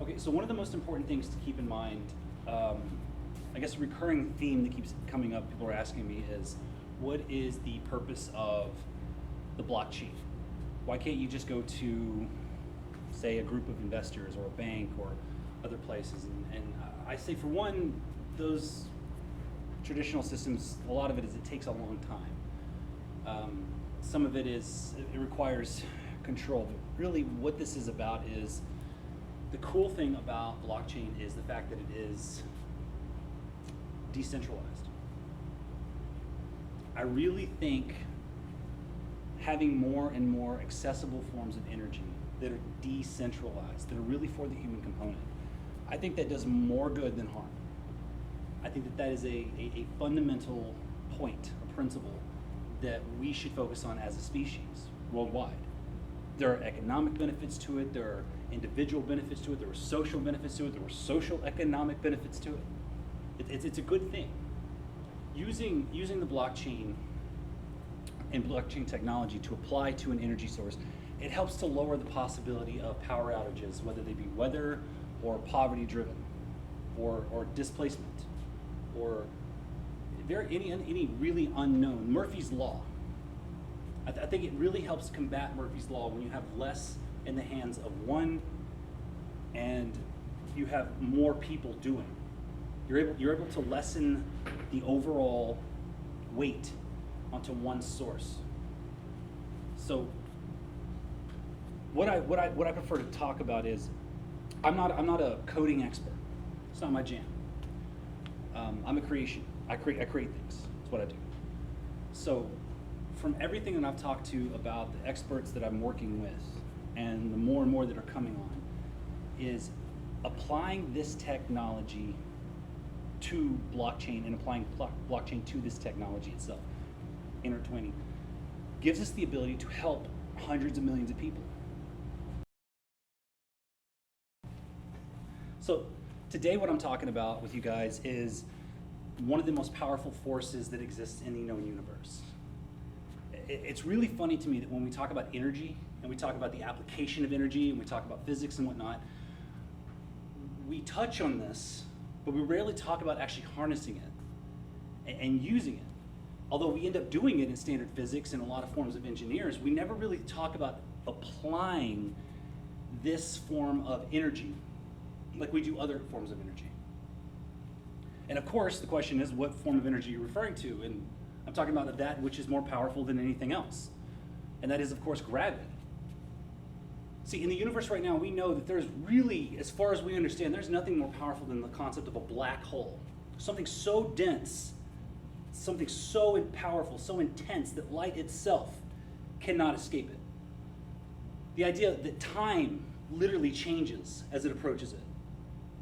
Okay, so one of the most important things to keep in mind, I guess a recurring theme that keeps coming up, people are asking me is, what is the purpose of the blockchain? Why can't you just go to, say, a group of investors or a bank or other places? And I say, for one, those traditional systems, a lot of it is it takes a long time. Some of it is, it requires control, but really what this is about is, the cool thing about blockchain is the fact that it is decentralized. I really think having more and more accessible forms of energy that are decentralized, that are really for the human component, I think that does more good than harm. I think that that is a fundamental point, a principle that we should focus on as a species worldwide. There are economic benefits to it, there are individual benefits to it, there are social benefits to it, there are social economic benefits to it. It's a good thing. Using the blockchain and blockchain technology to apply to an energy source, it helps to lower the possibility of power outages, whether they be weather or poverty driven or displacement or any really unknown. Murphy's Law. I think it really helps combat Murphy's Law when you have less in the hands of one and you have more people doing. You're able to lessen the overall weight onto one source. So what I prefer to talk about is, I'm not a coding expert. It's not my jam. I'm a creation. I create things. That's what I do. So from everything that I've talked to about the experts that I'm working with and the more and more that are coming on, is applying this technology to blockchain and applying blockchain to this technology itself, intertwining, gives us the ability to help hundreds of millions of people. So today what I'm talking about with you guys is one of the most powerful forces that exists in the known universe. It's really funny to me that when we talk about energy and we talk about the application of energy and we talk about physics and whatnot, we touch on this, but we rarely talk about actually harnessing it and using it. Although we end up doing it in standard physics and a lot of forms of engineers, we never really talk about applying this form of energy like we do other forms of energy. And of course, the question is, what form of energy you're referring to? And I'm talking about that which is more powerful than anything else. And that is, of course, gravity. See, in the universe right now, we know that there's really, as far as we understand, there's nothing more powerful than the concept of a black hole. Something so dense, something so powerful, so intense that light itself cannot escape it. The idea that time literally changes as it approaches it.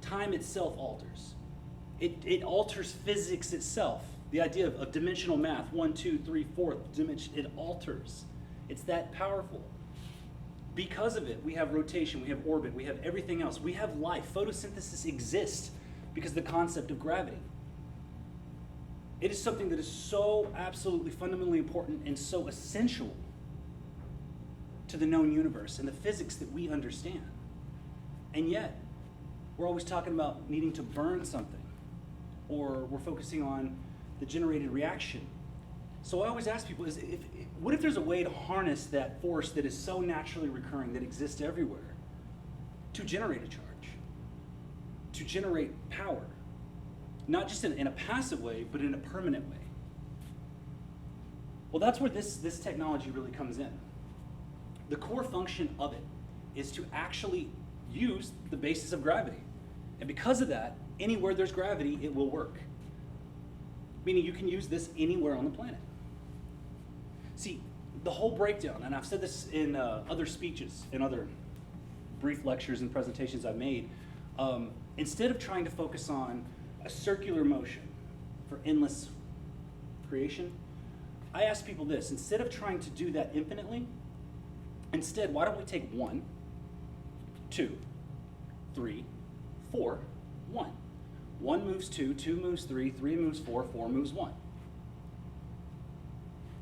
Time itself alters. It alters physics itself. The idea of dimensional math, 1, 2, 3, 4th dimension, it alters. It's that powerful. Because of it, we have rotation, we have orbit, we have everything else. We have life. Photosynthesis exists because of the concept of gravity. It is something that is so absolutely fundamentally important and so essential to the known universe and the physics that we understand. And yet, we're always talking about needing to burn something, or we're focusing on the generated reaction. So I always ask people, what if there's a way to harness that force that is so naturally recurring, that exists everywhere, to generate a charge, to generate power, not just in a passive way, but in a permanent way? Well, that's where this technology really comes in. The core function of it is to actually use the basis of gravity. And because of that, anywhere there's gravity, it will work. Meaning you can use this anywhere on the planet. See, the whole breakdown, and I've said this in other speeches, in other brief lectures and presentations I've made, instead of trying to focus on a circular motion for endless creation, I ask people this: instead of trying to do that infinitely, instead, why don't we take 1, 2, 3, 4, 1. 1 moves 2, 2 moves 3, 3 moves 4, 4 moves 1.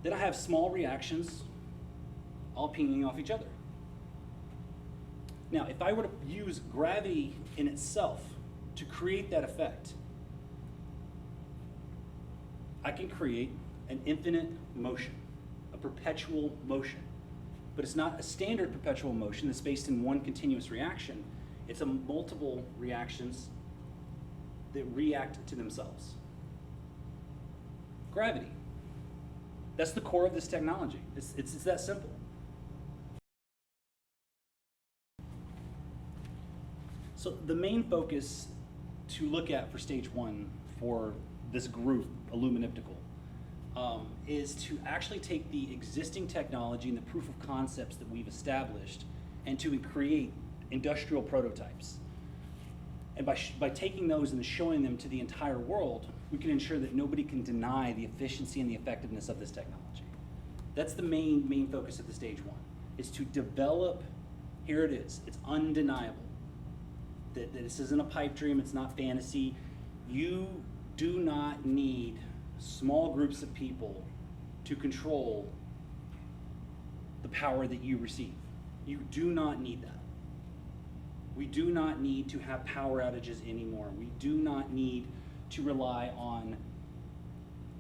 Then I have small reactions all pinging off each other. Now, if I were to use gravity in itself to create that effect, I can create an infinite motion, a perpetual motion. But it's not a standard perpetual motion that's based in one continuous reaction. It's a multiple reactions that react to themselves. Gravity. That's the core of this technology. It's that simple. So the main focus to look at for stage one for this group, Illuminiptical, is to actually take the existing technology and the proof of concepts that we've established and to create industrial prototypes. And by taking those and showing them to the entire world, we can ensure that nobody can deny the efficiency and the effectiveness of this technology. That's the main focus of the stage one, is to develop, here it is, it's undeniable, that this isn't a pipe dream, it's not fantasy. You do not need small groups of people to control the power that you receive. You do not need that. We do not need to have power outages anymore. We do not need to rely on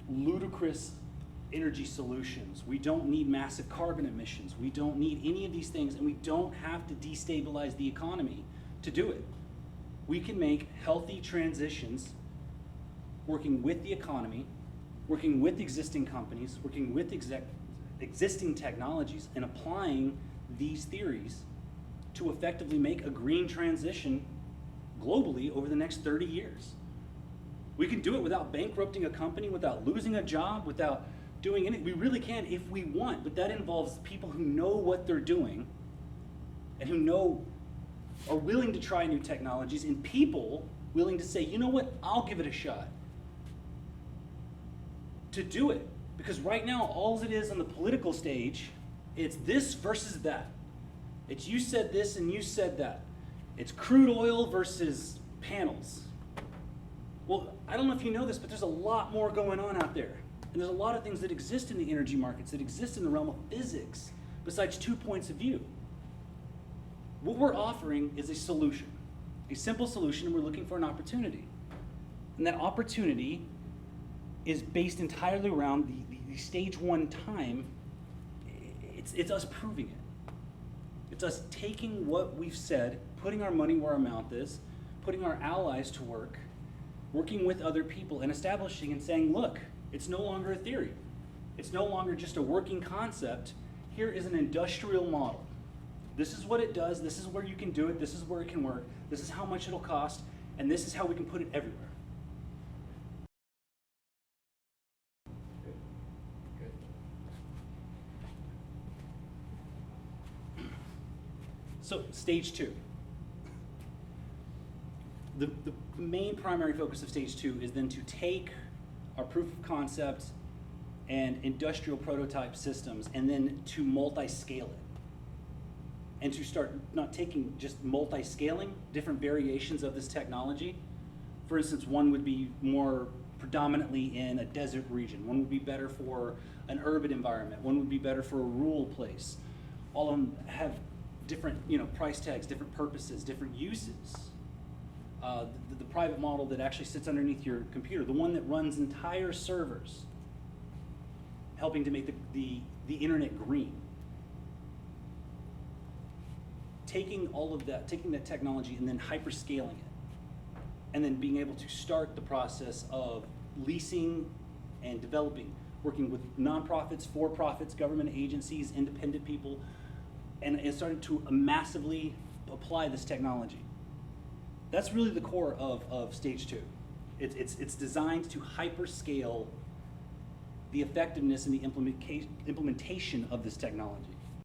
ludicrous energy solutions. We don't need massive carbon emissions. We don't need any of these things, and we don't have to destabilize the economy to do it. We can make healthy transitions working with the economy, working with existing companies, working with existing technologies, and applying these theories to effectively make a green transition globally over the next 30 years. We can do it without bankrupting a company, without losing a job, without doing anything. We really can if we want, but that involves people who know what they're doing and who are willing to try new technologies, and people willing to say, you know what, I'll give it a shot. To do it. Because right now, all it is on the political stage, it's this versus that. It's you said this and you said that. It's crude oil versus panels. Well, I don't know if you know this, but there's a lot more going on out there. And there's a lot of things that exist in the energy markets, that exist in the realm of physics, besides 2 points of view. What we're offering is a solution, a simple solution, and we're looking for an opportunity. And that opportunity is based entirely around the stage one time. It's us proving it. It's us taking what we've said, putting our money where our mouth is, putting our allies to work, working with other people, and establishing and saying, look, it's no longer a theory. It's no longer just a working concept. Here is an industrial model. This is what it does. This is where you can do it. This is where it can work. This is how much it'll cost. And this is how we can put it everywhere. So stage two. The main primary focus of stage two is then to take our proof of concept and industrial prototype systems and then to multi-scale it. And to start not taking just multi-scaling different variations of this technology. For instance, one would be more predominantly in a desert region. One would be better for an urban environment. One would be better for a rural place. All of them have different, price tags, different purposes, different uses. The private model that actually sits underneath your computer, the one that runs entire servers, helping to make the internet green. Taking all of that, taking that technology and then hyperscaling it, and then being able to start the process of leasing and developing, working with nonprofits, for-profits, government agencies, independent people, and starting to massively apply this technology. That's really the core of stage two. It's designed to hyperscale the effectiveness and the implementation of this technology.